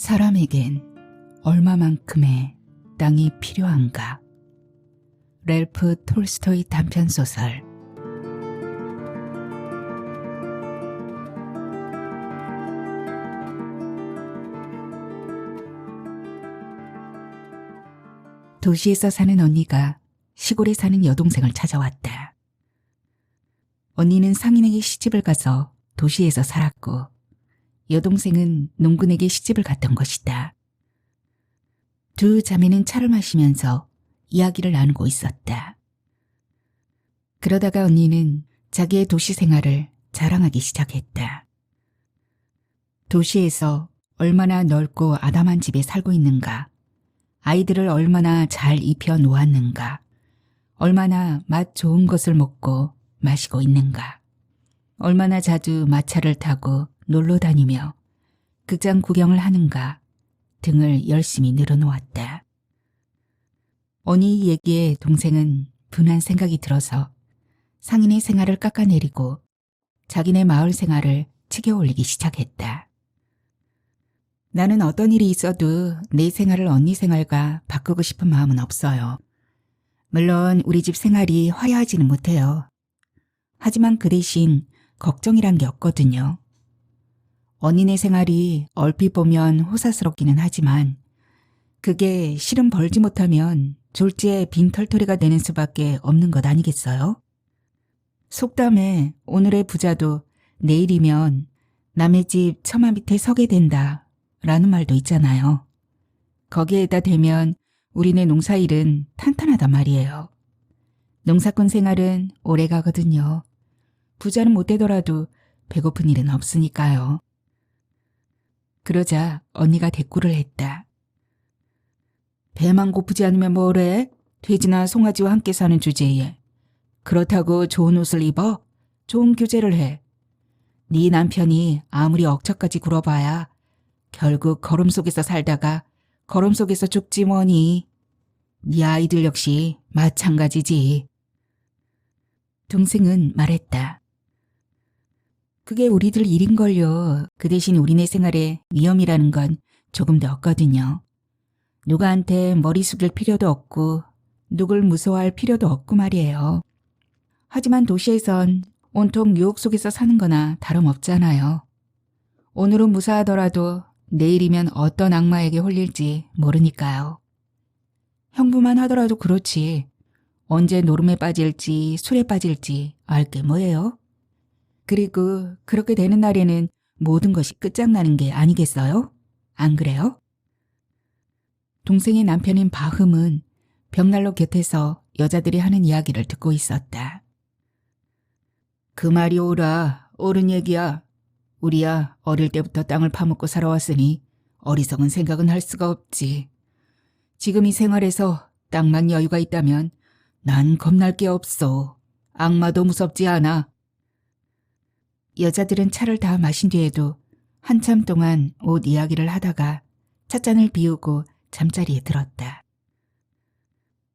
사람에겐 얼마만큼의 땅이 필요한가? 렐프 톨스토이 단편소설. 도시에서 사는 언니가 시골에 사는 여동생을 찾아왔다. 언니는 상인에게 시집을 가서 도시에서 살았고 여동생은 농군에게 시집을 갔던 것이다. 두 자매는 차를 마시면서 이야기를 나누고 있었다. 그러다가 언니는 자기의 도시 생활을 자랑하기 시작했다. 도시에서 얼마나 넓고 아담한 집에 살고 있는가, 아이들을 얼마나 잘 입혀 놓았는가, 얼마나 맛 좋은 것을 먹고 마시고 있는가, 얼마나 자주 마차를 타고 놀러 다니며 극장 구경을 하는가 등을 열심히 늘어놓았다. 언니 이 얘기에 동생은 분한 생각이 들어서 상인의 생활을 깎아내리고 자기네 마을 생활을 치켜 올리기 시작했다. 나는 어떤 일이 있어도 내 생활을 언니 생활과 바꾸고 싶은 마음은 없어요. 물론 우리 집 생활이 화려하지는 못해요. 하지만 그 대신 걱정이란 게 없거든요. 언니네 생활이 얼핏 보면 호사스럽기는 하지만 그게 실은 벌지 못하면 졸지에 빈털터리가 되는 수밖에 없는 것 아니겠어요? 속담에 오늘의 부자도 내일이면 남의 집 처마 밑에 서게 된다 라는 말도 있잖아요. 거기에다 대면 우리네 농사일은 탄탄하단 말이에요. 농사꾼 생활은 오래 가거든요. 부자는 못 되더라도 배고픈 일은 없으니까요. 그러자 언니가 대꾸를 했다. 배만 고프지 않으면 뭐래? 돼지나 송아지와 함께 사는 주제에. 그렇다고 좋은 옷을 입어? 좋은 교제를 해. 네 남편이 아무리 억척까지 굴어봐야 결국 거름 속에서 살다가 거름 속에서 죽지 뭐니. 네 아이들 역시 마찬가지지. 동생은 말했다. 그게 우리들 일인걸요. 그 대신 우리네 생활에 위험이라는 건 조금 더 없거든요. 누구한테 머리 숙일 필요도 없고 누굴 무서워할 필요도 없고 말이에요. 하지만 도시에선 온통 유혹 속에서 사는 거나 다름없잖아요. 오늘은 무사하더라도 내일이면 어떤 악마에게 홀릴지 모르니까요. 형부만 하더라도 그렇지. 언제 노름에 빠질지 술에 빠질지 알 게 뭐예요? 그리고 그렇게 되는 날에는 모든 것이 끝장나는 게 아니겠어요? 안 그래요? 동생의 남편인 바흠은 벽난로 곁에서 여자들이 하는 이야기를 듣고 있었다. 그 말이 옳은 얘기야. 우리야 어릴 때부터 땅을 파먹고 살아왔으니 어리석은 생각은 할 수가 없지. 지금 이 생활에서 땅만 여유가 있다면 난 겁날 게 없어. 악마도 무섭지 않아. 여자들은 차를 다 마신 뒤에도 한참 동안 옷 이야기를 하다가 찻잔을 비우고 잠자리에 들었다.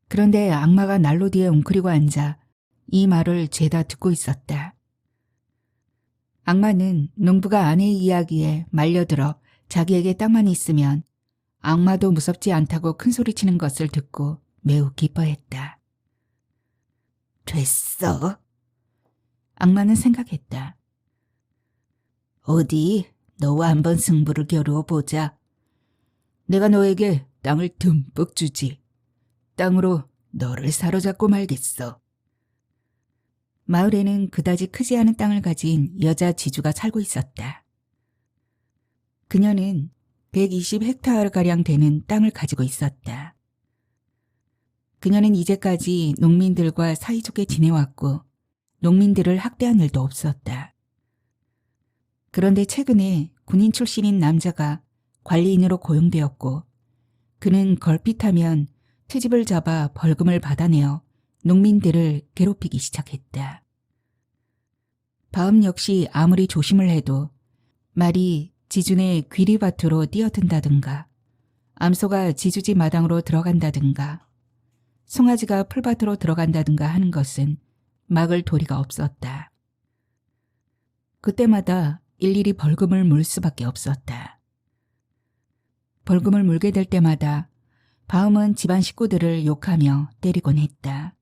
그런데 악마가 난로 뒤에 웅크리고 앉아 이 말을 죄다 듣고 있었다. 악마는 농부가 아내의 이야기에 말려들어 자기에게 땅만 있으면 악마도 무섭지 않다고 큰소리치는 것을 듣고 매우 기뻐했다. 됐어. 악마는 생각했다. 어디 너와 한번 승부를 겨루어 보자. 내가 너에게 땅을 듬뿍 주지. 땅으로 너를 사로잡고 말겠어. 마을에는 그다지 크지 않은 땅을 가진 여자 지주가 살고 있었다. 그녀는 120헥타르가량 되는 땅을 가지고 있었다. 그녀는 이제까지 농민들과 사이좋게 지내왔고 농민들을 학대한 일도 없었다. 그런데 최근에 군인 출신인 남자가 관리인으로 고용되었고 그는 걸핏하면 트집을 잡아 벌금을 받아내어 농민들을 괴롭히기 시작했다. 바음 역시 아무리 조심을 해도 말이 지준의 귀리밭으로 뛰어든다든가 암소가 지주지 마당으로 들어간다든가 송아지가 풀밭으로 들어간다든가 하는 것은 막을 도리가 없었다. 그때마다 일일이 벌금을 물 수밖에 없었다. 벌금을 물게 될 때마다 바움은 집안 식구들을 욕하며 때리곤 했다.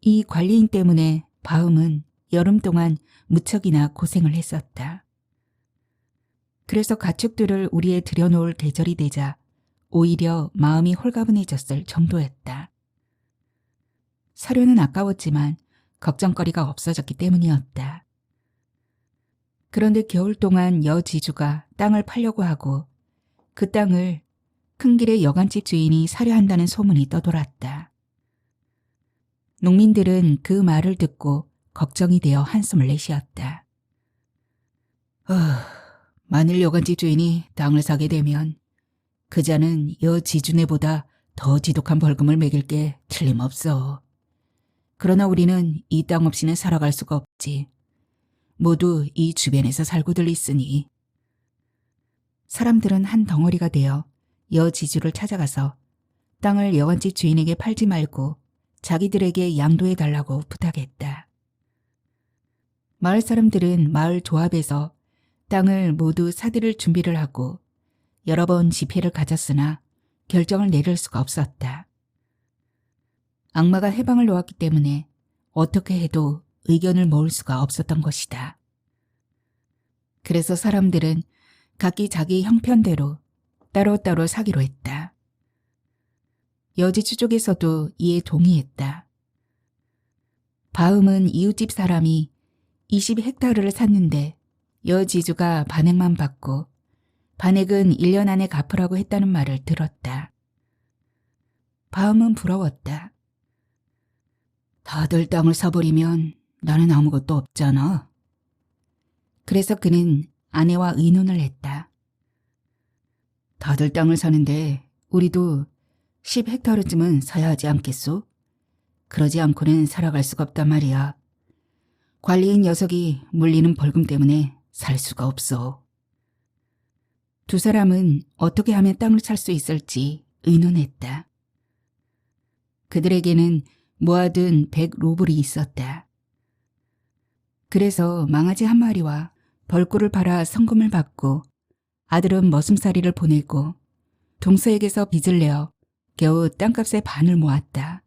이 관리인 때문에 바움은 여름 동안 무척이나 고생을 했었다. 그래서 가축들을 우리에 들여놓을 계절이 되자 오히려 마음이 홀가분해졌을 정도였다. 사료는 아까웠지만 걱정거리가 없어졌기 때문이었다. 그런데 겨울 동안 여지주가 땅을 팔려고 하고 그 땅을 큰 길의 여간집 주인이 사려 한다는 소문이 떠돌았다. 농민들은 그 말을 듣고 걱정이 되어 한숨을 내쉬었다. 만일 여간집 주인이 땅을 사게 되면 그자는 여지주네보다 더 지독한 벌금을 매길 게 틀림없어. 그러나 우리는 이 땅 없이는 살아갈 수가 없지. 모두 이 주변에서 살고들 있으니. 사람들은 한 덩어리가 되어 여지주를 찾아가서 땅을 여간집 주인에게 팔지 말고 자기들에게 양도해달라고 부탁했다. 마을 사람들은 마을 조합에서 땅을 모두 사들일 준비를 하고 여러 번 집회를 가졌으나 결정을 내릴 수가 없었다. 악마가 해방을 놓았기 때문에 어떻게 해도 의견을 모을 수가 없었던 것이다. 그래서 사람들은 각기 자기 형편대로 따로따로 사기로 했다. 여지주 쪽에서도 이에 동의했다. 바움은 이웃집 사람이 20헥타르를 샀는데 여지주가 반액만 받고 반액은 1년 안에 갚으라고 했다는 말을 들었다. 바움은 부러웠다. 다들 땅을 사버리면 나는 아무것도 없잖아. 그래서 그는 아내와 의논을 했다. 다들 땅을 사는데 우리도 10헥타르쯤은 사야 하지 않겠소? 그러지 않고는 살아갈 수가 없단 말이야. 관리인 녀석이 물리는 벌금 때문에 살 수가 없어. 두 사람은 어떻게 하면 땅을 살 수 있을지 의논했다. 그들에게는 모아둔 100루블이 있었다. 그래서 망아지 한 마리와 벌꿀을 팔아 성금을 받고 아들은 머슴살이를 보내고 동서에게서 빚을 내어 겨우 땅값의 반을 모았다.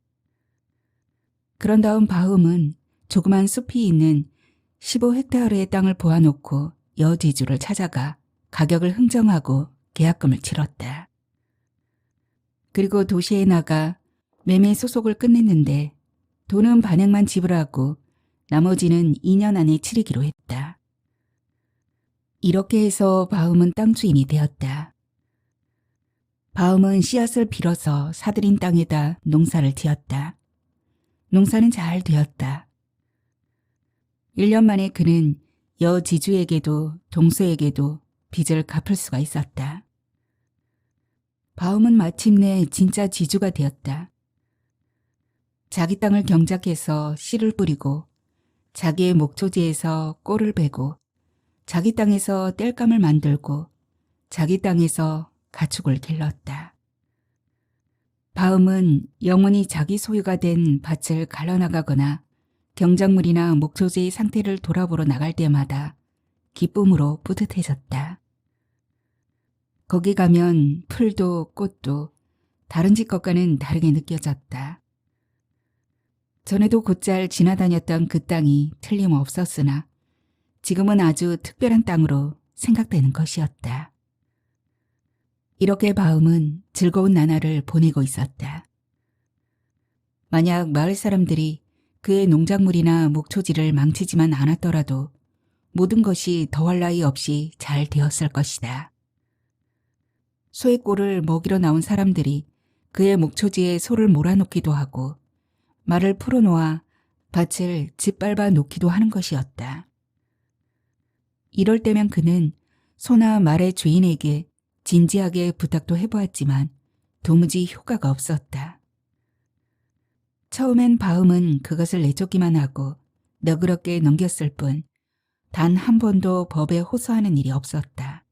그런 다음 바움은 조그만 숲이 있는 15헥타르의 땅을 보아놓고 여지주를 찾아가 가격을 흥정하고 계약금을 치렀다. 그리고 도시에 나가 매매 소속을 끝냈는데 돈은 반액만 지불하고 나머지는 2년 안에 치르기로 했다. 이렇게 해서 바움은 땅 주인이 되었다. 바움은 씨앗을 빌어서 사들인 땅에다 농사를 지었다. 농사는 잘 되었다. 1년 만에 그는 여지주에게도 동서에게도 빚을 갚을 수가 있었다. 바움은 마침내 진짜 지주가 되었다. 자기 땅을 경작해서 씨를 뿌리고 자기의 목초지에서 꼴을 베고 자기 땅에서 땔감을 만들고 자기 땅에서 가축을 길렀다. 바움은 영원히 자기 소유가 된 밭을 갈라나가거나 경작물이나 목초지의 상태를 돌아보러 나갈 때마다 기쁨으로 뿌듯해졌다. 거기 가면 풀도 꽃도 다른 집 것과는 다르게 느껴졌다. 전에도 곧잘 지나다녔던 그 땅이 틀림없었으나 지금은 아주 특별한 땅으로 생각되는 것이었다. 이렇게 바움은 즐거운 나날을 보내고 있었다. 만약 마을 사람들이 그의 농작물이나 목초지를 망치지만 않았더라도 모든 것이 더할 나위 없이 잘 되었을 것이다. 소의 꼴을 먹이러 나온 사람들이 그의 목초지에 소를 몰아놓기도 하고 말을 풀어놓아 밭을 짓밟아 놓기도 하는 것이었다. 이럴 때면 그는 소나 말의 주인에게 진지하게 부탁도 해보았지만 도무지 효과가 없었다. 처음엔 바움은 그것을 내쫓기만 하고 너그럽게 넘겼을 뿐 단 한 번도 법에 호소하는 일이 없었다.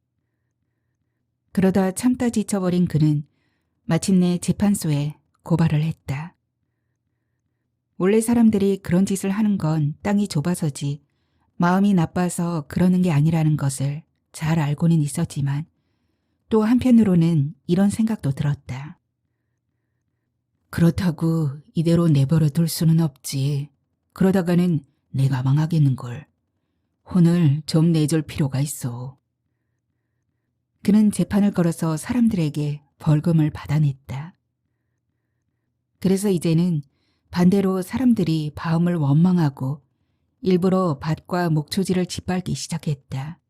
그러다 참다 지쳐버린 그는 마침내 재판소에 고발을 했다. 원래 사람들이 그런 짓을 하는 건 땅이 좁아서지 마음이 나빠서 그러는 게 아니라는 것을 잘 알고는 있었지만 또 한편으로는 이런 생각도 들었다. 그렇다고 이대로 내버려 둘 수는 없지. 그러다가는 내가 망하겠는걸. 혼을 좀 내줄 필요가 있어. 그는 재판을 걸어서 사람들에게 벌금을 받아냈다. 그래서 이제는 반대로 사람들이 바움을 원망하고 일부러 밭과 목초지를 짓밟기 시작했다.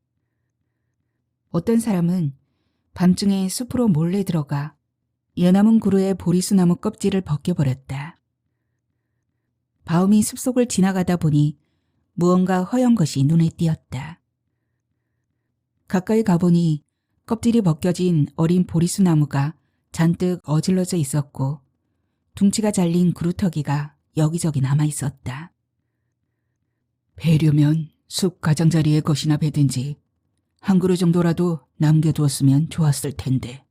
어떤 사람은 밤중에 숲으로 몰래 들어가 연화문 구루의 보리수나무 껍질을 벗겨버렸다. 바움이 숲속을 지나가다 보니 무언가 허연 것이 눈에 띄었다. 가까이 가보니 껍질이 벗겨진 어린 보리수나무가 잔뜩 어질러져 있었고 둥치가 잘린 그루터기가 여기저기 남아있었다. 베려면 숲 가장자리에 것이나 베든지 한 그루 정도라도 남겨두었으면 좋았을 텐데.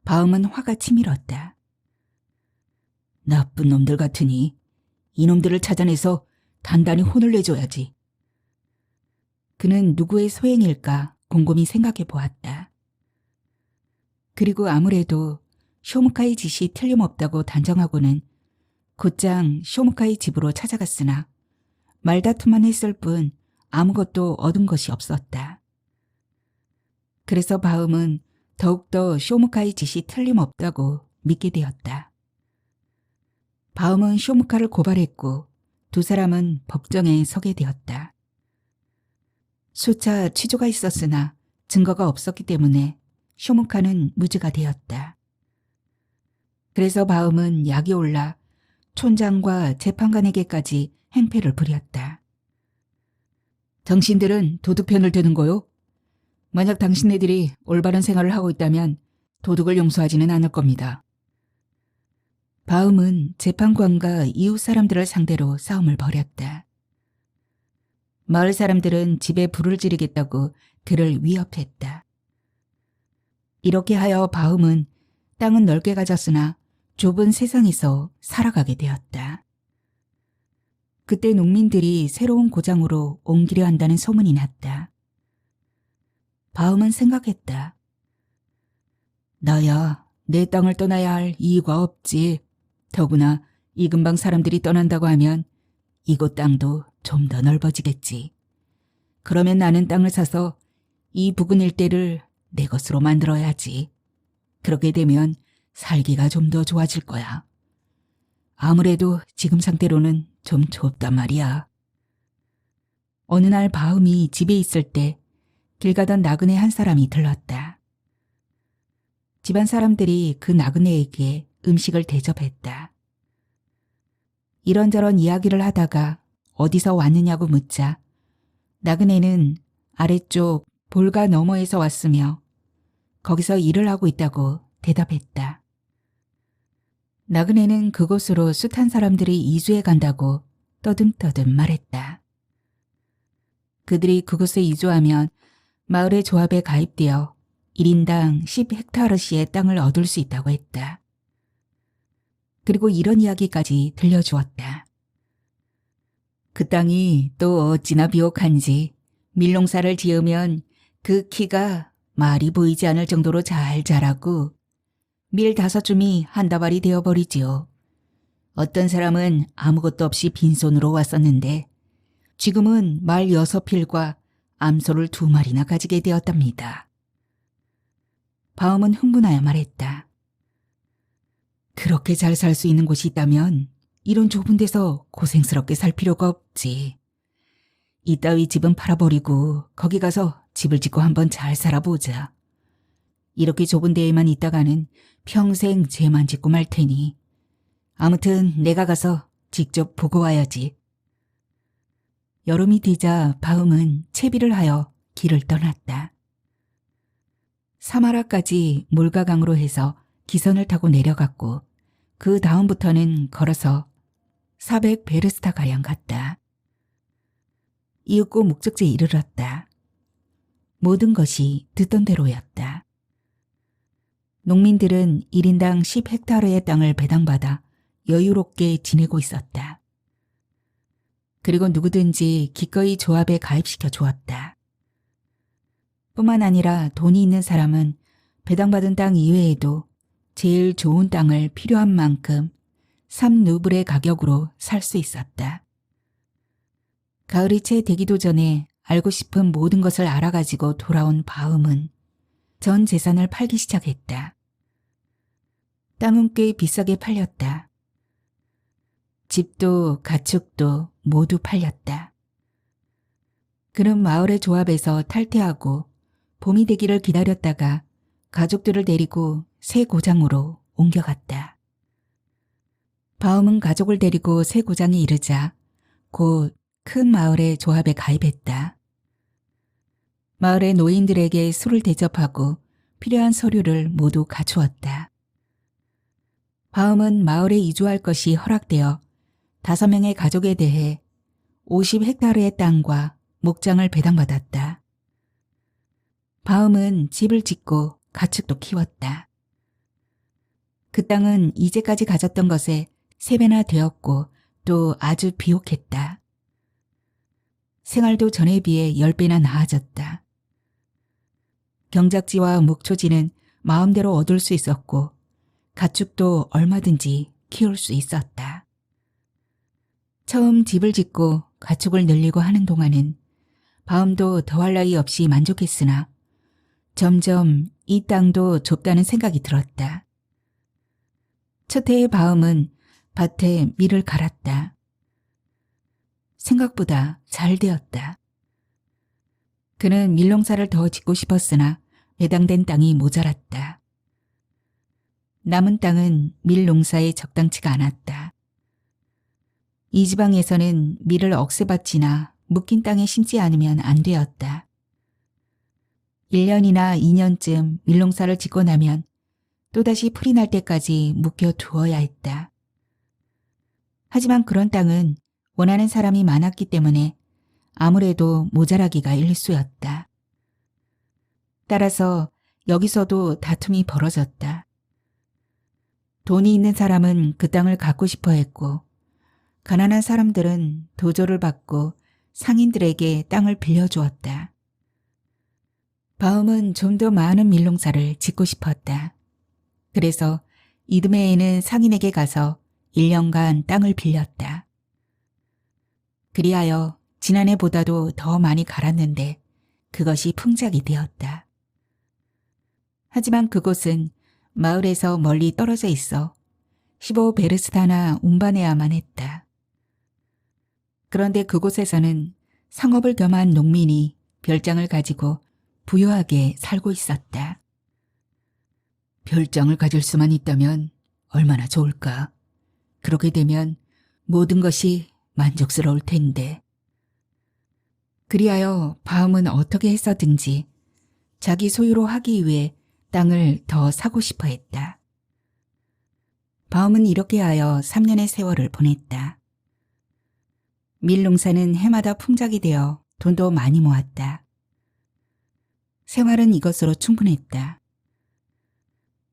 바움은 화가 치밀었다. 나쁜 놈들 같으니 이놈들을 찾아내서 단단히 혼을 내줘야지. 그는 누구의 소행일까 곰곰이 생각해 보았다. 그리고 아무래도 쇼무카이 짓이 틀림없다고 단정하고는 곧장 쇼무카이 집으로 찾아갔으나 말다툼만 했을 뿐 아무것도 얻은 것이 없었다. 그래서 바움은 더욱더 쇼무카이 짓이 틀림없다고 믿게 되었다. 바움은 쇼무카를 고발했고 두 사람은 법정에 서게 되었다. 수차 취조가 있었으나 증거가 없었기 때문에 쇼무카는 무죄가 되었다. 그래서 바움은 약이 올라 촌장과 재판관에게까지 행패를 부렸다. 당신들은 도둑편을 드는 거요? 만약 당신네들이 올바른 생활을 하고 있다면 도둑을 용서하지는 않을 겁니다. 바움은 재판관과 이웃 사람들을 상대로 싸움을 벌였다. 마을 사람들은 집에 불을 지르겠다고 그를 위협했다. 이렇게 하여 바움은 땅은 넓게 가졌으나 좁은 세상에서 살아가게 되었다. 그때 농민들이 새로운 고장으로 옮기려 한다는 소문이 났다. 바움은 생각했다. 나야 내 땅을 떠나야 할 이유가 없지. 더구나 이 근방 사람들이 떠난다고 하면 이곳 땅도 좀 더 넓어지겠지. 그러면 나는 땅을 사서 이 부근 일대를 내 것으로 만들어야지. 그렇게 되면 살기가 좀 더 좋아질 거야. 아무래도 지금 상태로는 좀 좁단 말이야. 어느 날 바움이 집에 있을 때 길 가던 나그네 한 사람이 들렀다. 집안 사람들이 그 나그네에게 음식을 대접했다. 이런저런 이야기를 하다가 어디서 왔느냐고 묻자 나그네는 아래쪽 볼가 너머에서 왔으며 거기서 일을 하고 있다고 대답했다. 나그네는 그곳으로 숱한 사람들이 이주해 간다고 떠듬떠듬 말했다. 그들이 그곳에 이주하면 마을의 조합에 가입되어 1인당 10헥타르씩의 땅을 얻을 수 있다고 했다. 그리고 이런 이야기까지 들려주었다. 그 땅이 또 어찌나 비옥한지 밀농사를 지으면 그 키가 말이 보이지 않을 정도로 잘 자라고 밀 5줌이 한 다발이 되어버리지요. 어떤 사람은 아무것도 없이 빈손으로 왔었는데 지금은 말 6필과 암소를 2마리나 가지게 되었답니다. 바움은 흥분하여 말했다. 그렇게 잘 살 수 있는 곳이 있다면 이런 좁은 데서 고생스럽게 살 필요가 없지. 이따위 집은 팔아버리고 거기 가서 집을 짓고 한번 잘 살아보자. 이렇게 좁은 데에만 있다가는 평생 죄만 짓고 말 테니. 아무튼 내가 가서 직접 보고 와야지. 여름이 되자 바움은 채비를 하여 길을 떠났다. 사마라까지 몰가강으로 해서 기선을 타고 내려갔고 그 다음부터는 걸어서 400베르스타가량 갔다. 이윽고 목적지에 이르렀다. 모든 것이 듣던 대로였다. 농민들은 1인당 10헥타르의 땅을 배당받아 여유롭게 지내고 있었다. 그리고 누구든지 기꺼이 조합에 가입시켜 주었다. 뿐만 아니라 돈이 있는 사람은 배당받은 땅 이외에도 제일 좋은 땅을 필요한 만큼 3루블의 가격으로 살 수 있었다. 가을이 채 되기도 전에 알고 싶은 모든 것을 알아가지고 돌아온 바움은 전 재산을 팔기 시작했다. 땅은 꽤 비싸게 팔렸다. 집도 가축도 모두 팔렸다. 그는 마을의 조합에서 탈퇴하고 봄이 되기를 기다렸다가 가족들을 데리고 새 고장으로 옮겨갔다. 바움은 가족을 데리고 새 고장에 이르자 곧 큰 마을의 조합에 가입했다. 마을의 노인들에게 술을 대접하고 필요한 서류를 모두 갖추었다. 바움은 마을에 이주할 것이 허락되어 5명의 가족에 대해 50헥타르의 땅과 목장을 배당받았다. 바움은 집을 짓고 가축도 키웠다. 그 땅은 이제까지 가졌던 것의 3배나 되었고 또 아주 비옥했다. 생활도 전에 비해 10배나 나아졌다. 경작지와 목초지는 마음대로 얻을 수 있었고 가축도 얼마든지 키울 수 있었다. 처음 집을 짓고 가축을 늘리고 하는 동안은 바움도 더할 나위 없이 만족했으나 점점 이 땅도 좁다는 생각이 들었다. 첫 해의 바움은 밭에 밀을 갈았다. 생각보다 잘 되었다. 그는 밀농사를 더 짓고 싶었으나 배당된 땅이 모자랐다. 남은 땅은 밀농사에 적당치가 않았다. 이 지방에서는 밀을 억새밭이나 묶인 땅에 심지 않으면 안 되었다. 1년이나 2년쯤 밀농사를 짓고 나면 또다시 풀이 날 때까지 묵혀 두어야 했다. 하지만 그런 땅은 원하는 사람이 많았기 때문에 아무래도 모자라기가 일쑤였다. 따라서 여기서도 다툼이 벌어졌다. 돈이 있는 사람은 그 땅을 갖고 싶어 했고 가난한 사람들은 도조를 받고 상인들에게 땅을 빌려주었다. 바움은 좀 더 많은 밀농사를 짓고 싶었다. 그래서 이듬해에는 상인에게 가서 1년간 땅을 빌렸다. 그리하여 지난해보다도 더 많이 갈았는데 그것이 풍작이 되었다. 하지만 그곳은 마을에서 멀리 떨어져 있어 15베르스타나 운반해야만 했다. 그런데 그곳에서는 상업을 겸한 농민이 별장을 가지고 부유하게 살고 있었다. 별장을 가질 수만 있다면 얼마나 좋을까. 그렇게 되면 모든 것이 만족스러울 텐데. 그리하여 바움은 어떻게 해서든지 자기 소유로 하기 위해 땅을 더 사고 싶어 했다. 바움은 이렇게 하여 3년의 세월을 보냈다. 밀농사는 해마다 풍작이 되어 돈도 많이 모았다. 생활은 이것으로 충분했다.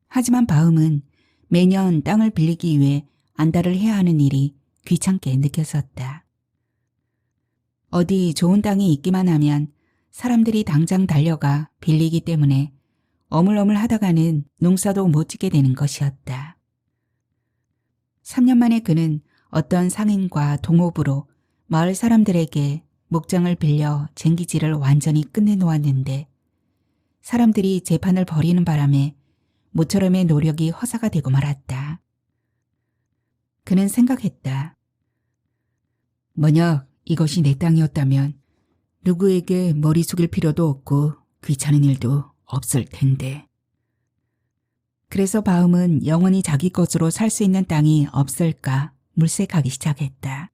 하지만 바움은 매년 땅을 빌리기 위해 안달을 해야 하는 일이 귀찮게 느껴졌다. 어디 좋은 땅이 있기만 하면 사람들이 당장 달려가 빌리기 때문에 어물어물 하다가는 농사도 못 짓게 되는 것이었다. 3년 만에 그는 어떤 상인과 동업으로 마을 사람들에게 목장을 빌려 쟁기질을 완전히 끝내놓았는데 사람들이 재판을 벌이는 바람에 모처럼의 노력이 허사가 되고 말았다. 그는 생각했다. 만약 이것이 내 땅이었다면 누구에게 머리 숙일 필요도 없고 귀찮은 일도 없을 텐데. 그래서 바움은 영원히 자기 것으로 살 수 있는 땅이 없을까 물색하기 시작했다.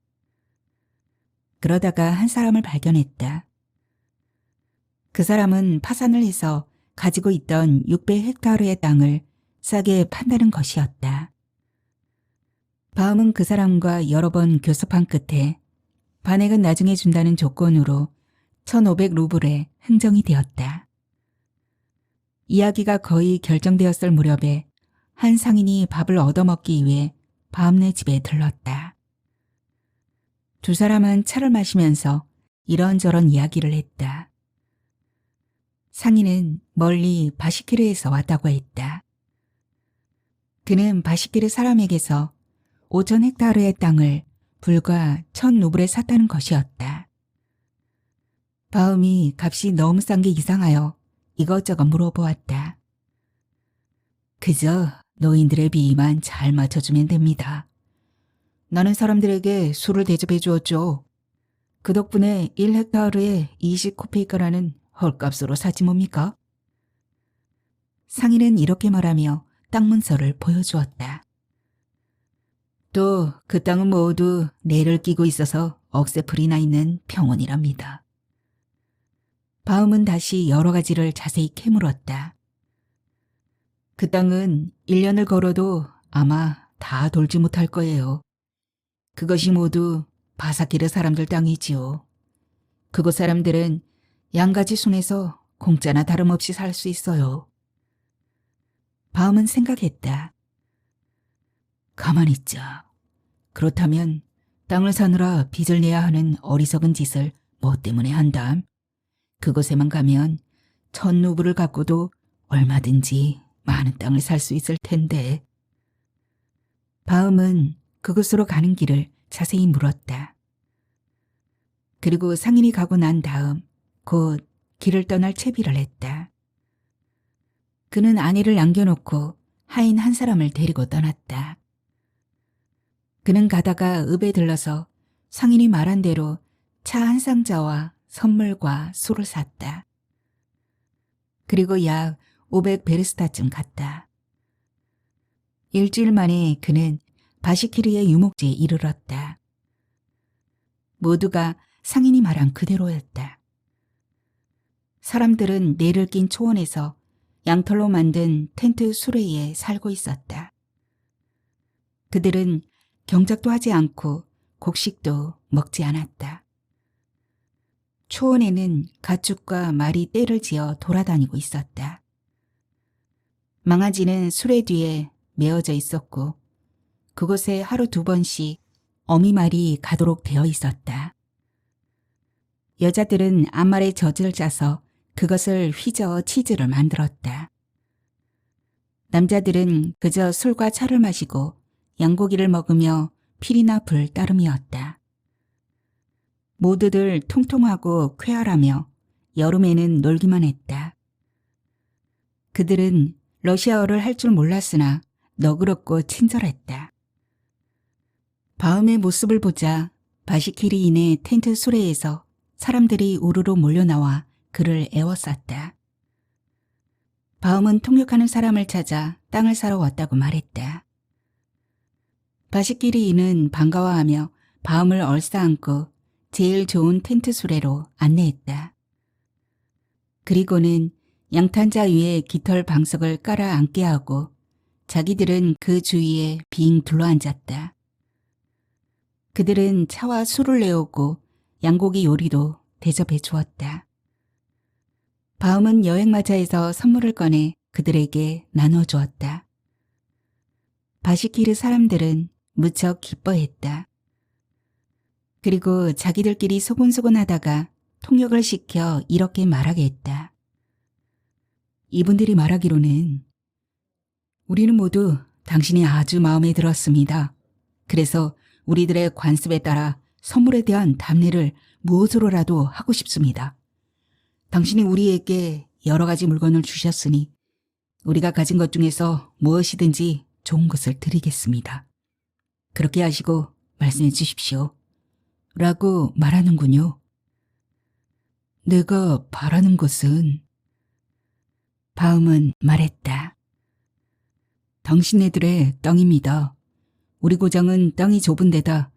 그러다가 한 사람을 발견했다. 그 사람은 파산을 해서 가지고 있던 600헥타르의 땅을 싸게 판다는 것이었다. 바움은 그 사람과 여러 번 교섭한 끝에 반액은 나중에 준다는 조건으로 1500루블에 흥정이 되었다. 이야기가 거의 결정되었을 무렵에 한 상인이 밥을 얻어먹기 위해 바움네 집에 들렀다. 두 사람은 차를 마시면서 이런저런 이야기를 했다. 상인은 멀리 바시키르에서 왔다고 했다. 그는 바시키르 사람에게서 5천 헥타르의 땅을 불과 1,000루블에 샀다는 것이었다. 바움이 값이 너무 싼 게 이상하여 이것저것 물어보았다. 그저 노인들의 비위만 잘 맞춰주면 됩니다. 나는 사람들에게 술을 대접해 주었죠. 그 덕분에 1헥타르에 20코페이카라는 헐값으로 사지 뭡니까? 상인은 이렇게 말하며 땅 문서를 보여주었다. 또 그 땅은 모두 내를 끼고 있어서 억새풀이 나 있는 평원이랍니다. 바움은 다시 여러 가지를 자세히 캐물었다. 그 땅은 1년을 걸어도 아마 다 돌지 못할 거예요. 그것이 모두 바사키르 사람들 땅이지요. 그곳 사람들은 양가지 순에서 공짜나 다름없이 살 수 있어요. 바움은 생각했다. 가만히 있자. 그렇다면 땅을 사느라 빚을 내야 하는 어리석은 짓을 뭐 때문에 한담? 그곳에만 가면 1,000루블을 갖고도 얼마든지 많은 땅을 살 수 있을 텐데. 바움은 그곳으로 가는 길을 자세히 물었다. 그리고 상인이 가고 난 다음 곧 길을 떠날 채비를 했다. 그는 아내를 남겨놓고 하인 한 사람을 데리고 떠났다. 그는 가다가 읍에 들러서 상인이 말한 대로 차 한 상자와 선물과 술을 샀다. 그리고 약 500베르스타쯤 갔다. 일주일 만에 그는 바시키르의 유목지에 이르렀다. 모두가 상인이 말한 그대로였다. 사람들은 내를 낀 초원에서 양털로 만든 텐트 수레에 살고 있었다. 그들은 경작도 하지 않고 곡식도 먹지 않았다. 초원에는 가축과 말이 떼를 지어 돌아다니고 있었다. 망아지는 수레 뒤에 메어져 있었고 그곳에 하루 2번씩 어미말이 가도록 되어 있었다. 여자들은 앞말에 젖을 짜서 그것을 휘저어 치즈를 만들었다. 남자들은 그저 술과 차를 마시고 양고기를 먹으며 필이나 불 따름이었다. 모두들 통통하고 쾌활하며 여름에는 놀기만 했다. 그들은 러시아어를 할 줄 몰랐으나 너그럽고 친절했다. 바움의 모습을 보자 바시키리인의 텐트 수레에서 사람들이 우르르 몰려나와 그를 애워쌌다. 바움은 통역하는 사람을 찾아 땅을 사러 왔다고 말했다. 바시키리인은 반가워하며 바움을 얼싸안고 제일 좋은 텐트 수레로 안내했다. 그리고는 양탄자 위에 깃털 방석을 깔아 앉게 하고 자기들은 그 주위에 빙 둘러앉았다. 그들은 차와 술을 내오고 양고기 요리도 대접해 주었다. 바움은 여행마차에서 선물을 꺼내 그들에게 나눠주었다. 바시키르 사람들은 무척 기뻐했다. 그리고 자기들끼리 소곤소곤 하다가 통역을 시켜 이렇게 말하게 했다. 이분들이 말하기로는 우리는 모두 당신이 아주 마음에 들었습니다. 그래서 우리들의 관습에 따라 선물에 대한 답례를 무엇으로라도 하고 싶습니다. 당신이 우리에게 여러 가지 물건을 주셨으니 우리가 가진 것 중에서 무엇이든지 좋은 것을 드리겠습니다. 그렇게 하시고 말씀해 주십시오. 라고 말하는군요. 내가 바라는 것은 바움은 말했다. 당신네들의 땅입니다. 우리 고장은 땅이 좁은 데다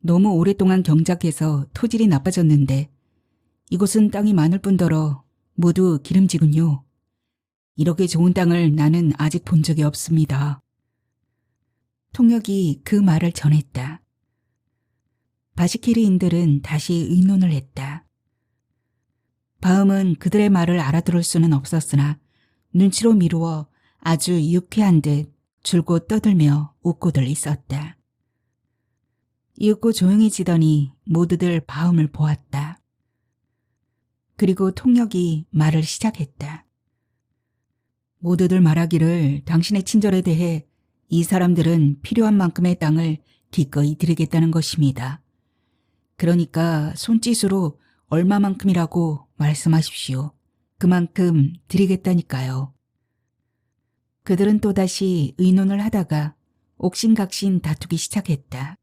너무 오랫동안 경작해서 토질이 나빠졌는데 이곳은 땅이 많을 뿐더러 모두 기름지군요. 이렇게 좋은 땅을 나는 아직 본 적이 없습니다. 통역이 그 말을 전했다. 바시키르인들은 다시 의논을 했다. 바움은 그들의 말을 알아들을 수는 없었으나 눈치로 미루어 아주 유쾌한 듯 줄곧 떠들며 웃고들 있었다. 이윽고 조용해지더니 모두들 바움을 보았다. 그리고 통역이 말을 시작했다. 모두들 말하기를 당신의 친절에 대해 이 사람들은 필요한 만큼의 땅을 기꺼이 드리겠다는 것입니다. 그러니까 손짓으로 얼마만큼이라고 말씀하십시오. 그만큼 드리겠다니까요. 그들은 또다시 의논을 하다가 옥신각신 다투기 시작했다.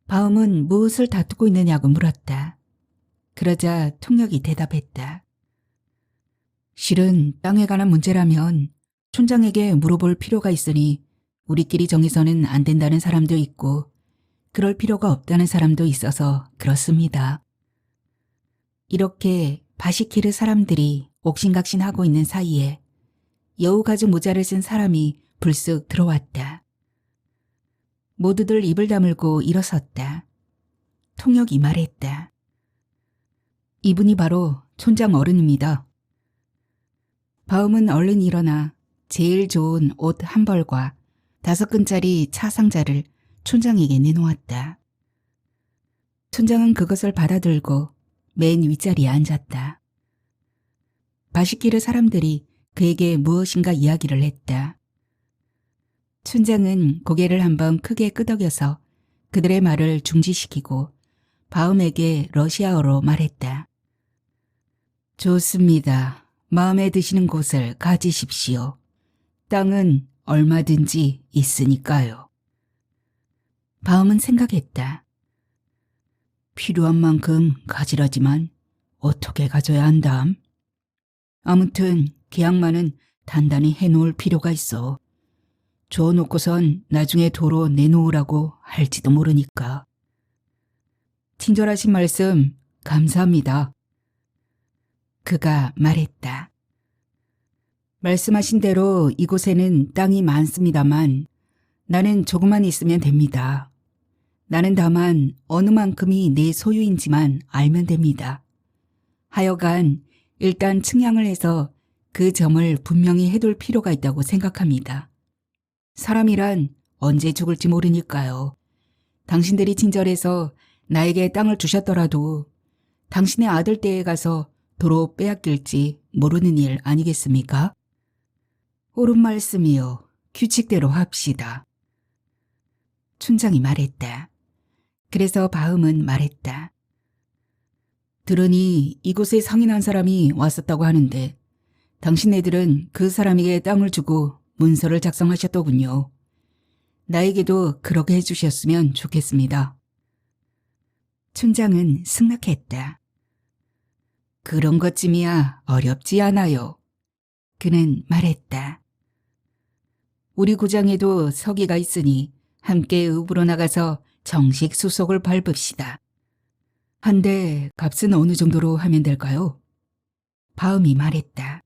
바움은 무엇을 다투고 있느냐고 물었다. 그러자 통역이 대답했다. 실은 땅에 관한 문제라면 촌장에게 물어볼 필요가 있으니 우리끼리 정해서는 안 된다는 사람도 있고 그럴 필요가 없다는 사람도 있어서 그렇습니다. 이렇게 바시키르 사람들이 옥신각신하고 있는 사이에 여우 가죽 모자를 쓴 사람이 불쑥 들어왔다. 모두들 입을 다물고 일어섰다. 통역이 말했다. 이분이 바로 촌장 어른입니다. 바움은 얼른 일어나 제일 좋은 옷 한 벌과 5끈짜리 차 상자를 촌장에게 내놓았다. 촌장은 그것을 받아들고 맨 윗자리에 앉았다. 바시키르 사람들이 그에게 무엇인가 이야기를 했다. 촌장은 고개를 한번 크게 끄덕여서 그들의 말을 중지시키고 바움에게 러시아어로 말했다. 좋습니다. 마음에 드시는 곳을 가지십시오. 땅은 얼마든지 있으니까요. 바움은 생각했다. 필요한 만큼 가지라지만 어떻게 가져야 한담? 아무튼 계약만은 단단히 해놓을 필요가 있어. 줘놓고선 나중에 도로 내놓으라고 할지도 모르니까. 친절하신 말씀 감사합니다. 그가 말했다. 말씀하신 대로 이곳에는 땅이 많습니다만 나는 조금만 있으면 됩니다. 나는 다만 어느 만큼이 내 소유인지만 알면 됩니다. 하여간 일단 측량을 해서 그 점을 분명히 해둘 필요가 있다고 생각합니다. 사람이란 언제 죽을지 모르니까요. 당신들이 친절해서 나에게 땅을 주셨더라도 당신의 아들 떼에 가서 도로 빼앗길지 모르는 일 아니겠습니까? 옳은 말씀이요. 규칙대로 합시다. 촌장이 말했다. 그래서 바움은 말했다. 들으니 이곳에 상인한 사람이 왔었다고 하는데 당신네들은 그 사람에게 땅을 주고 문서를 작성하셨더군요. 나에게도 그렇게 해주셨으면 좋겠습니다. 촌장은 승낙했다. 그런 것쯤이야 어렵지 않아요. 그는 말했다. 우리 고장에도 서기가 있으니 함께 읍으로 나가서 정식 수속을 밟읍시다. 한데 값은 어느 정도로 하면 될까요? 바움이 말했다.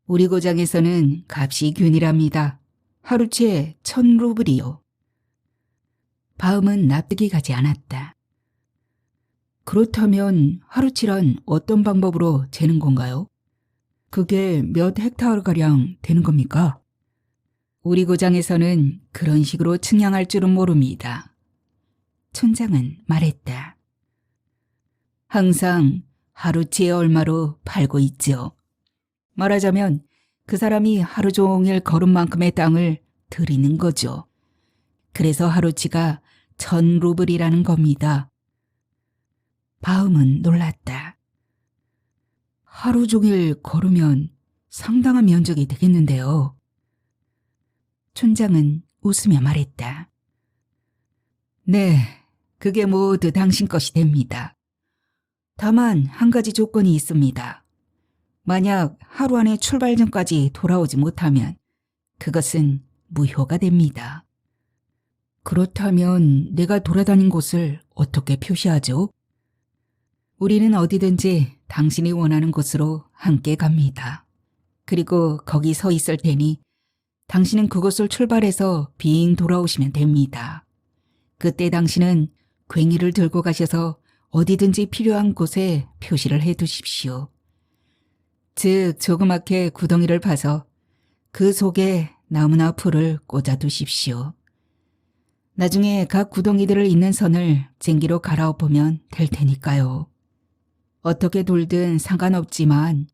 우리 고장에서는 값이 균일합니다. 하루치에 1000루블이요. 바움은 납득이 가지 않았다. 그렇다면 하루치란 어떤 방법으로 재는 건가요? 그게 몇 헥타르가량 되는 겁니까? 우리 고장에서는 그런 식으로 측량할 줄은 모릅니다. 촌장은 말했다. 항상 하루치에 얼마로 팔고 있죠. 말하자면 그 사람이 하루 종일 걸은 만큼의 땅을 드리는 거죠. 그래서 하루치가 1000루블이라는 겁니다. 바움은 놀랐다. 하루 종일 걸으면 상당한 면적이 되겠는데요. 촌장은 웃으며 말했다. 네, 그게 모두 당신 것이 됩니다. 다만 한 가지 조건이 있습니다. 만약 하루 안에 출발 전까지 돌아오지 못하면 그것은 무효가 됩니다. 그렇다면 내가 돌아다닌 곳을 어떻게 표시하죠? 우리는 어디든지 당신이 원하는 곳으로 함께 갑니다. 그리고 거기 서 있을 테니 당신은 그곳을 출발해서 빙 돌아오시면 됩니다. 그때 당신은 괭이를 들고 가셔서 어디든지 필요한 곳에 표시를 해두십시오. 즉 조그맣게 구덩이를 파서 그 속에 나무나 풀을 꽂아두십시오. 나중에 각 구덩이들을 잇는 선을 쟁기로 갈아엎으면 될 테니까요. 어떻게 돌든 상관없지만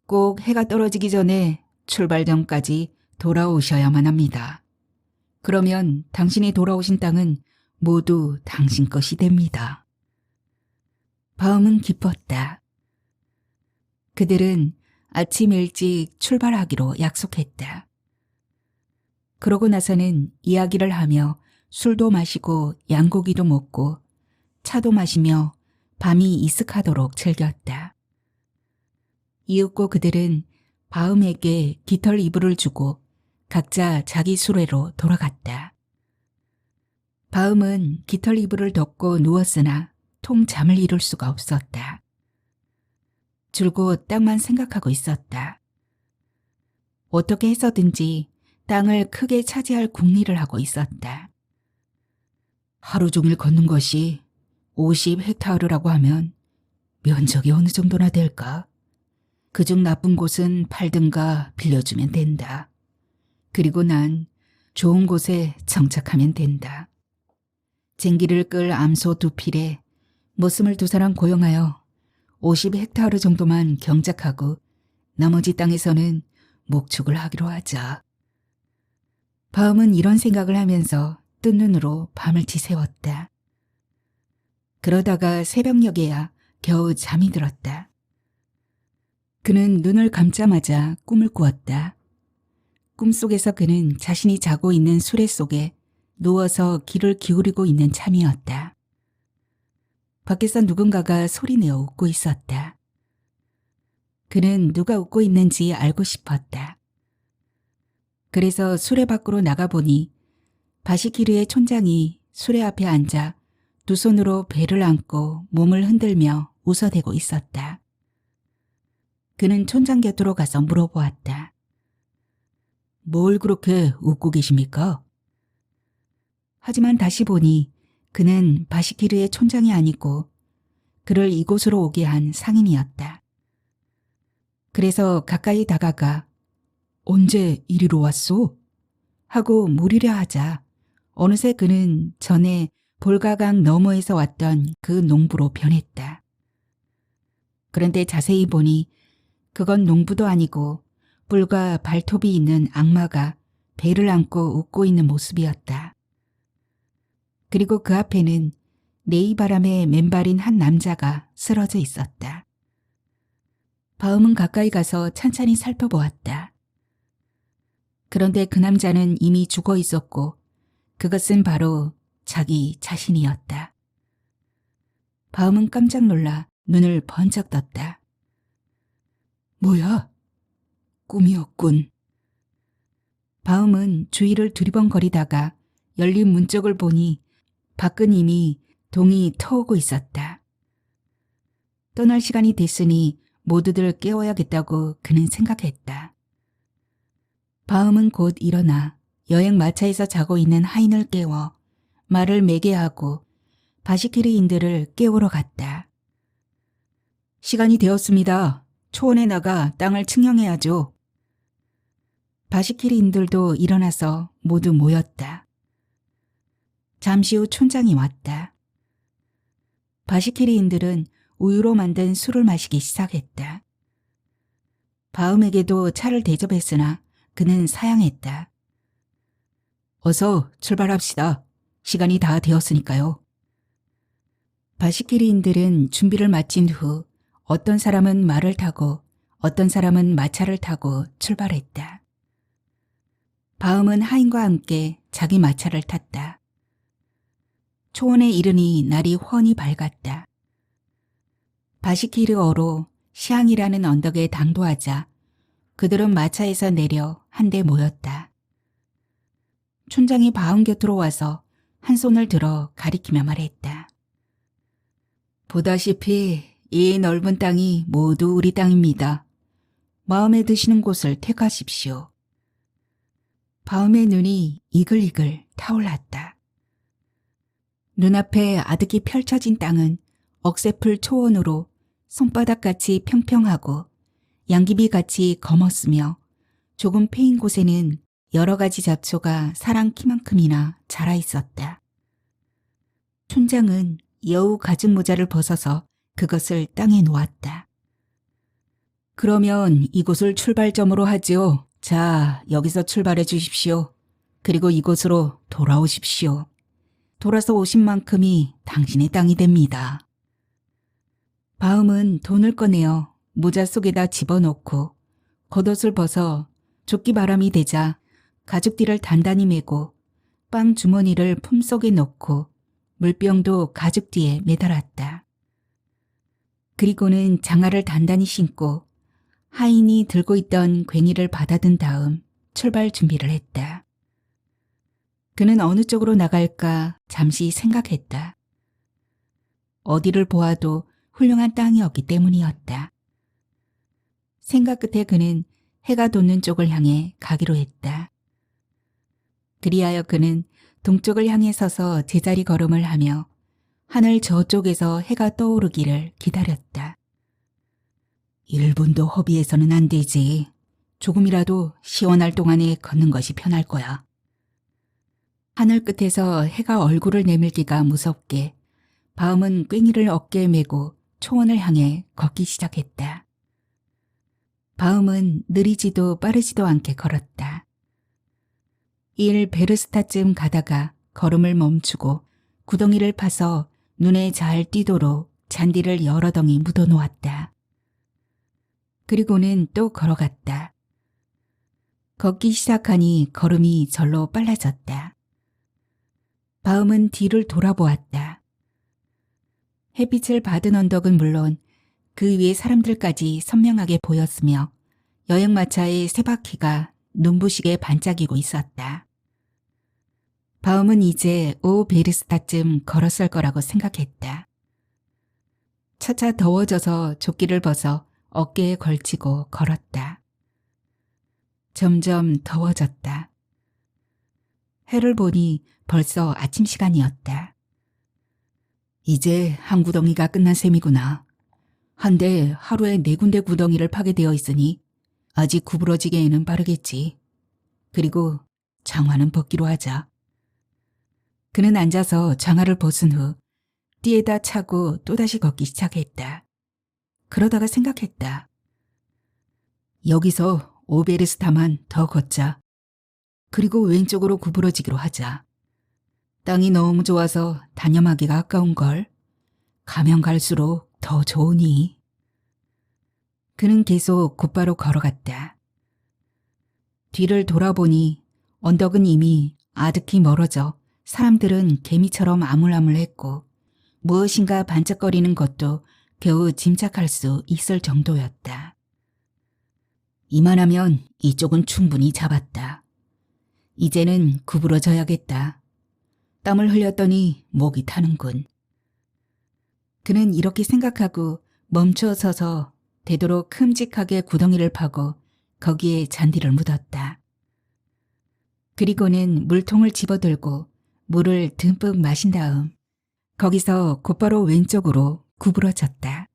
꼭 해가 떨어지기 전에 출발 전까지 돌아오셔야만 합니다. 그러면 당신이 돌아오신 땅은 모두 당신 것이 됩니다. 바움은 기뻤다. 그들은 아침 일찍 출발하기로 약속했다. 그러고 나서는 이야기를 하며 술도 마시고 양고기도 먹고 차도 마시며 밤이 이슥하도록 즐겼다. 이윽고 그들은 바움에게 깃털 이불을 주고 각자 자기 수레로 돌아갔다. 바움은 깃털 이불을 덮고 누웠으나 통 잠을 이룰 수가 없었다. 줄곧 땅만 생각하고 있었다. 어떻게 해서든지 땅을 크게 차지할 궁리를 하고 있었다. 하루 종일 걷는 것이 50헥타르라고 하면 면적이 어느 정도나 될까? 그중 나쁜 곳은 팔든가 빌려주면 된다. 그리고 난 좋은 곳에 정착하면 된다. 쟁기를 끌 암소 2필에 머슴을 2사람 고용하여 50헥타르 정도만 경작하고 나머지 땅에서는 목축을 하기로 하자. 바움은 이런 생각을 하면서 뜬 눈으로 밤을 지새웠다. 그러다가 새벽녘에야 겨우 잠이 들었다. 그는 눈을 감자마자 꿈을 꾸었다. 꿈속에서 그는 자신이 자고 있는 수레 속에 누워서 귀를 기울이고 있는 참이었다. 밖에서 누군가가 소리내어 웃고 있었다. 그는 누가 웃고 있는지 알고 싶었다. 그래서 수레 밖으로 나가보니 바시키르의 촌장이 수레 앞에 앉아 2손으로 배를 안고 몸을 흔들며 웃어대고 있었다. 그는 촌장 곁으로 가서 물어보았다. 뭘 그렇게 웃고 계십니까? 하지만 다시 보니 그는 바시키르의 촌장이 아니고 그를 이곳으로 오게 한 상인이었다. 그래서 가까이 다가가 언제 이리로 왔소? 하고 물으려 하자 어느새 그는 전에 볼가강 너머에서 왔던 그 농부로 변했다. 그런데 자세히 보니 그건 농부도 아니고 뿔과 발톱이 있는 악마가 배를 안고 웃고 있는 모습이었다. 그리고 그 앞에는 네이바람에 맨발인 한 남자가 쓰러져 있었다. 바움은 가까이 가서 찬찬히 살펴보았다. 그런데 그 남자는 이미 죽어 있었고 그것은 바로 자기 자신이었다. 바움은 깜짝 놀라 눈을 번쩍 떴다. 뭐야? 꿈이었군. 바움은 주위를 두리번거리다가 열린 문쪽을 보니 밖은 이미 동이 터오고 있었다. 떠날 시간이 됐으니 모두들 깨워야겠다고 그는 생각했다. 바움은 곧 일어나 여행 마차에서 자고 있는 하인을 깨워 말을 매게 하고 바시키르인들을 깨우러 갔다. 시간이 되었습니다. 초원에 나가 땅을 측량해야죠. 바시키르인들도 일어나서 모두 모였다. 잠시 후 촌장이 왔다. 바시키르인들은 우유로 만든 술을 마시기 시작했다. 바움에게도 차를 대접했으나 그는 사양했다. 어서 출발합시다. 시간이 다 되었으니까요. 바시키르인들은 준비를 마친 후 어떤 사람은 말을 타고 어떤 사람은 마차를 타고 출발했다. 바움은 하인과 함께 자기 마차를 탔다. 초원에 이르니 날이 훤히 밝았다. 바시키르어로 시앙이라는 언덕에 당도하자 그들은 마차에서 내려 한데 모였다. 촌장이 바움 곁으로 와서 한 손을 들어 가리키며 말했다. 보다시피 이 넓은 땅이 모두 우리 땅입니다. 마음에 드시는 곳을 택하십시오. 바움의 눈이 이글이글 타올랐다. 눈앞에 아득히 펼쳐진 땅은 억새풀 초원으로 손바닥같이 평평하고 양귀비같이 검었으며 조금 패인 곳에는 여러 가지 잡초가 사람 키만큼이나 자라 있었다. 촌장은 여우 가죽 모자를 벗어서 그것을 땅에 놓았다. 그러면 이곳을 출발점으로 하지요. 자, 여기서 출발해 주십시오. 그리고 이곳으로 돌아오십시오. 돌아서 오신 만큼이 당신의 땅이 됩니다. 바움은 돈을 꺼내어 모자 속에다 집어넣고 겉옷을 벗어 조끼 바람이 되자 가죽띠를 단단히 메고 빵 주머니를 품속에 넣고 물병도 가죽띠에 매달았다. 그리고는 장화를 단단히 신고 하인이 들고 있던 괭이를 받아든 다음 출발 준비를 했다. 그는 어느 쪽으로 나갈까 잠시 생각했다. 어디를 보아도 훌륭한 땅이었기 때문이었다. 생각 끝에 그는 해가 돋는 쪽을 향해 가기로 했다. 그리하여 그는 동쪽을 향해 서서 제자리 걸음을 하며 하늘 저쪽에서 해가 떠오르기를 기다렸다. 1분도 허비해서는 안 되지. 조금이라도 시원할 동안에 걷는 것이 편할 거야. 하늘 끝에서 해가 얼굴을 내밀기가 무섭게 바움은 괭이를 어깨에 메고 초원을 향해 걷기 시작했다. 바움은 느리지도 빠르지도 않게 걸었다. 1베르스타쯤 가다가 걸음을 멈추고 구덩이를 파서 눈에 잘 띄도록 잔디를 여러 덩이 묻어놓았다. 그리고는 또 걸어갔다. 걷기 시작하니 걸음이 절로 빨라졌다. 바움은 뒤를 돌아보았다. 햇빛을 받은 언덕은 물론 그 위에 사람들까지 선명하게 보였으며 여행마차의 세 바퀴가 눈부시게 반짝이고 있었다. 바움은 이제 5베르스타쯤 걸었을 거라고 생각했다. 차차 더워져서 조끼를 벗어 어깨에 걸치고 걸었다. 점점 더워졌다. 해를 보니 벌써 아침 시간이었다. 이제 한 구덩이가 끝난 셈이구나. 한데 하루에 4군데 구덩이를 파게 되어 있으니 아직 구부러지기에는 빠르겠지. 그리고 장화는 벗기로 하자. 그는 앉아서 장화를 벗은 후 띠에다 차고 또다시 걷기 시작했다. 그러다가 생각했다. 여기서 5베르스타만 더 걷자. 그리고 왼쪽으로 구부러지기로 하자. 땅이 너무 좋아서 단념하기가 아까운걸. 가면 갈수록 더 좋으니. 그는 계속 곧바로 걸어갔다. 뒤를 돌아보니 언덕은 이미 아득히 멀어져 사람들은 개미처럼 아물아물했고 무엇인가 반짝거리는 것도 겨우 짐작할 수 있을 정도였다. 이만하면 이쪽은 충분히 잡았다. 이제는 구부러져야겠다. 땀을 흘렸더니 목이 타는군. 그는 이렇게 생각하고 멈춰 서서 되도록 큼직하게 구덩이를 파고 거기에 잔디를 묻었다. 그리고는 물통을 집어들고 물을 듬뿍 마신 다음 거기서 곧바로 왼쪽으로 구부러졌다.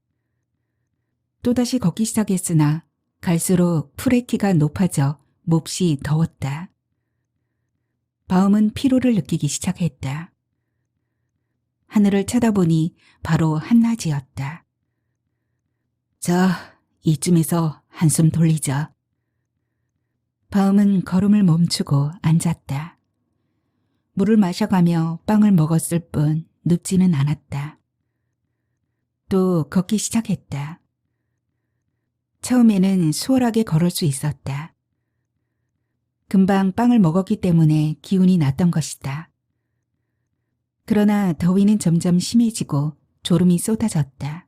또다시 걷기 시작했으나 갈수록 풀의 키가 높아져 몹시 더웠다. 바움은 피로를 느끼기 시작했다. 하늘을 쳐다보니 바로 한낮이었다. 자, 이쯤에서 한숨 돌리자. 바움은 걸음을 멈추고 앉았다. 물을 마셔가며 빵을 먹었을 뿐 눕지는 않았다. 또 걷기 시작했다. 처음에는 수월하게 걸을 수 있었다. 금방 빵을 먹었기 때문에 기운이 났던 것이다. 그러나 더위는 점점 심해지고 졸음이 쏟아졌다.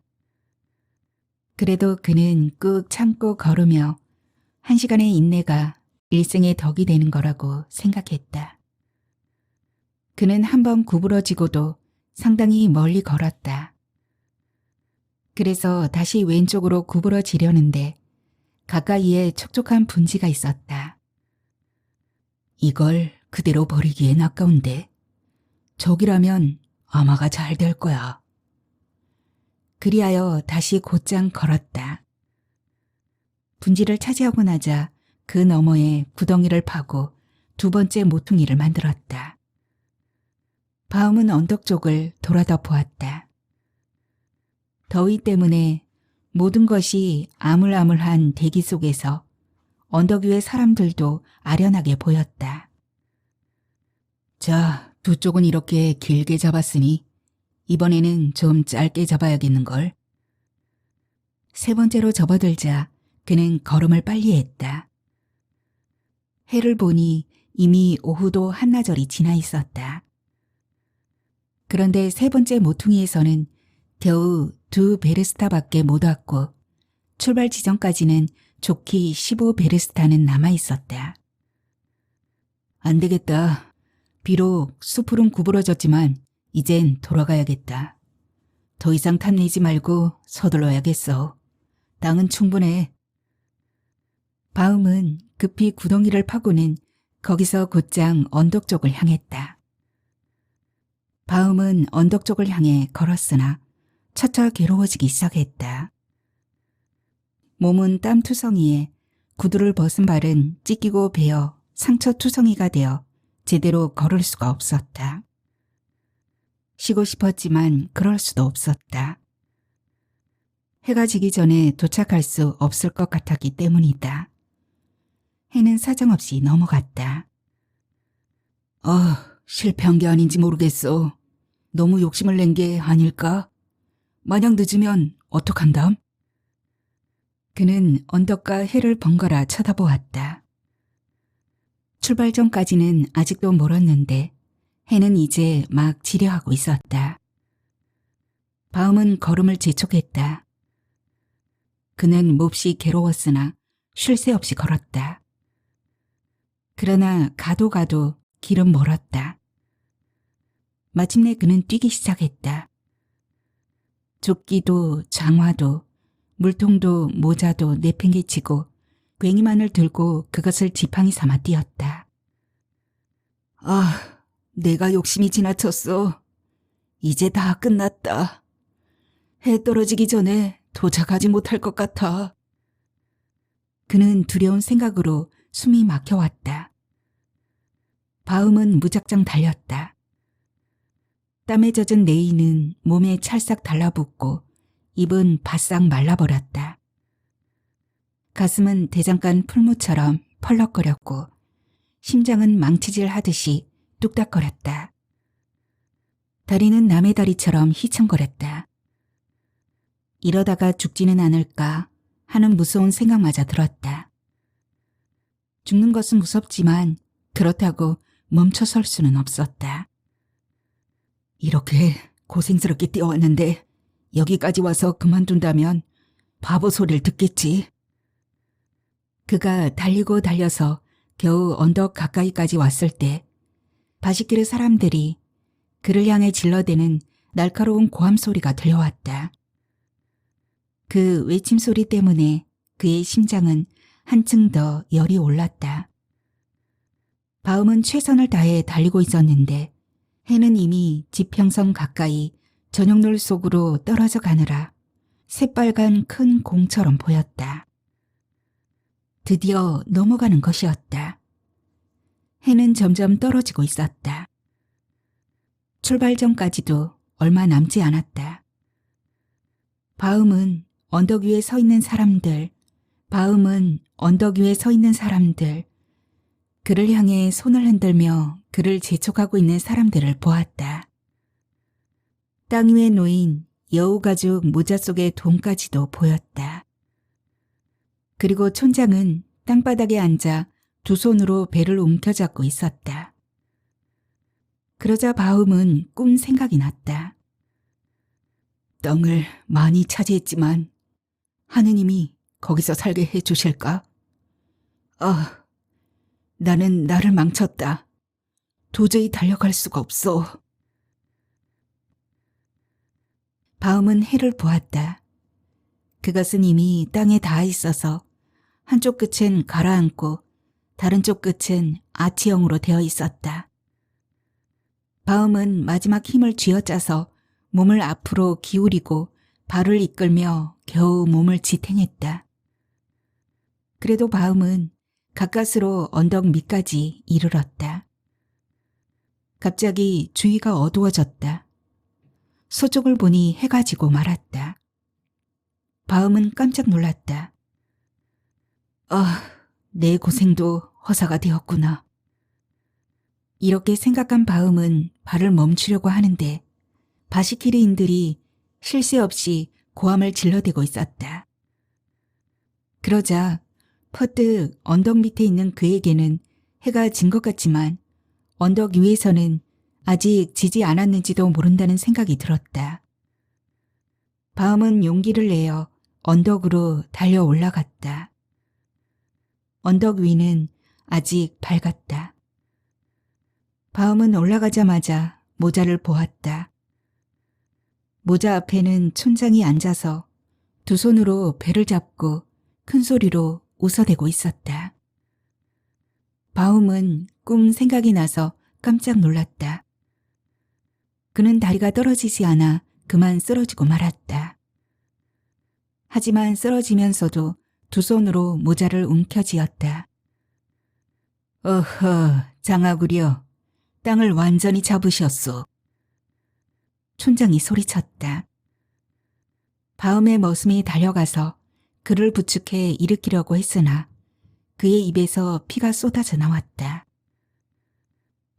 그래도 그는 꾹 참고 걸으며 1시간의 인내가 일생의 덕이 되는 거라고 생각했다. 그는 한번 구부러지고도 상당히 멀리 걸었다. 그래서 다시 왼쪽으로 구부러지려는데 가까이에 촉촉한 분지가 있었다. 이걸 그대로 버리기엔 아까운데 저기라면 아마가 잘 될 거야. 그리하여 다시 곧장 걸었다. 분지를 차지하고 나자 그 너머에 구덩이를 파고 2번째 모퉁이를 만들었다. 바움은 언덕 쪽을 돌아다 보았다. 더위 때문에 모든 것이 아물아물한 대기 속에서 언덕 위의 사람들도 아련하게 보였다. 자, 두 쪽은 이렇게 길게 잡았으니 이번에는 좀 짧게 잡아야겠는걸. 세 번째로 접어들자 그는 걸음을 빨리 했다. 해를 보니 이미 오후도 한나절이 지나 있었다. 그런데 세 번째 모퉁이에서는 겨우 2베르스타밖에 못 왔고 출발 지점까지는 좋기 15베르스타는 남아있었다. 안 되겠다. 비록 숲으론 구부러졌지만 이젠 돌아가야겠다. 더 이상 탐내지 말고 서둘러야겠어. 땅은 충분해. 바움은 급히 구덩이를 파고는 거기서 곧장 언덕 쪽을 향했다. 바움은 언덕 쪽을 향해 걸었으나 차차 괴로워지기 시작했다. 몸은 땀투성이에 구두를 벗은 발은 찢기고 베어 상처투성이가 되어 제대로 걸을 수가 없었다. 쉬고 싶었지만 그럴 수도 없었다. 해가 지기 전에 도착할 수 없을 것 같았기 때문이다. 해는 사정없이 넘어갔다. 실패한 게 아닌지 모르겠어. 너무 욕심을 낸 게 아닐까? 만약 늦으면 어떡한담? 그는 언덕과 해를 번갈아 쳐다보았다. 출발 전까지는 아직도 멀었는데 해는 이제 막 지려하고 있었다. 바움은 걸음을 재촉했다. 그는 몹시 괴로웠으나 쉴 새 없이 걸었다. 그러나 가도 길은 멀었다. 마침내 그는 뛰기 시작했다. 조끼도 장화도 물통도 모자도 내팽개치고 괭이만을 들고 그것을 지팡이 삼아 뛰었다. 내가 욕심이 지나쳤어. 이제 다 끝났다. 해 떨어지기 전에 도착하지 못할 것 같아. 그는 두려운 생각으로 숨이 막혀왔다. 바움은 무작정 달렸다. 땀에 젖은 레이는 몸에 찰싹 달라붙고 입은 바싹 말라버렸다. 가슴은 대장간 풀무처럼 펄럭거렸고 심장은 망치질 하듯이 뚝딱거렸다. 다리는 남의 다리처럼 휘청거렸다. 이러다가 죽지는 않을까 하는 무서운 생각마저 들었다. 죽는 것은 무섭지만 그렇다고 멈춰설 수는 없었다. 이렇게 고생스럽게 뛰어왔는데 여기까지 와서 그만둔다면 바보 소리를 듣겠지. 그가 달리고 달려서 겨우 언덕 가까이까지 왔을 때 바시길의 사람들이 그를 향해 질러대는 날카로운 고함 소리가 들려왔다. 그 외침 소리 때문에 그의 심장은 한층 더 열이 올랐다. 바움은 최선을 다해 달리고 있었는데 해는 이미 지평선 가까이 저녁노을 속으로 떨어져 가느라 새빨간 큰 공처럼 보였다. 드디어 넘어가는 것이었다. 해는 점점 떨어지고 있었다. 출발 전까지도 얼마 남지 않았다. 바움은 언덕 위에 서 있는 사람들, 그를 향해 손을 흔들며 그를 재촉하고 있는 사람들을 보았다. 땅 위에 놓인 여우가죽 모자 속의 돈까지도 보였다. 그리고 촌장은 땅바닥에 앉아 두 손으로 배를 움켜잡고 있었다. 그러자 바움은 꾼 생각이 났다. 땅을 많이 차지했지만 하느님이 거기서 살게 해주실까? 나는 나를 망쳤다. 도저히 달려갈 수가 없어. 바움은 해를 보았다. 그것은 이미 땅에 닿아 있어서 한쪽 끝은 가라앉고 다른 쪽 끝은 아치형으로 되어 있었다. 바움은 마지막 힘을 쥐어짜서 몸을 앞으로 기울이고 발을 이끌며 겨우 몸을 지탱했다. 그래도 바움은 가까스로 언덕 밑까지 이르렀다. 갑자기 주위가 어두워졌다. 서쪽을 보니 해가 지고 말았다. 바음은 깜짝 놀랐다. 아, 내 고생도 허사가 되었구나. 이렇게 생각한 바음은 발을 멈추려고 하는데 바시키르인들이 쉴 새 없이 고함을 질러대고 있었다. 그러자 퍼뜩 언덕 밑에 있는 그에게는 해가 진 것 같지만 언덕 위에서는 아직 지지 않았는지도 모른다는 생각이 들었다. 바음은 용기를 내어 언덕으로 달려 올라갔다. 언덕 위는 아직 밝았다. 바음은 올라가자마자 모자를 보았다. 모자 앞에는 촌장이 앉아서 두 손으로 배를 잡고 큰 소리로 웃어대고 있었다. 바움은 꿈 생각이 나서 깜짝 놀랐다. 그는 다리가 떨어지지 않아 그만 쓰러지고 말았다. 하지만 쓰러지면서도 두 손으로 모자를 움켜쥐었다. 어허, 장하구려. 땅을 완전히 잡으셨소. 촌장이 소리쳤다. 바움의 머슴이 달려가서 그를 부축해 일으키려고 했으나 그의 입에서 피가 쏟아져 나왔다.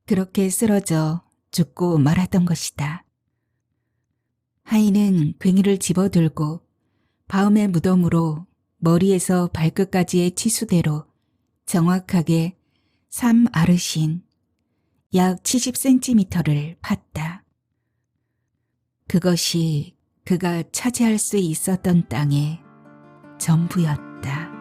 그렇게 쓰러져 죽고 말았던 것이다. 하인은 괭이를 집어들고 바움의 무덤으로 머리에서 발끝까지의 치수대로 정확하게 3아르신, 약 70cm를 팠다. 그것이 그가 차지할 수 있었던 땅의 전부였다.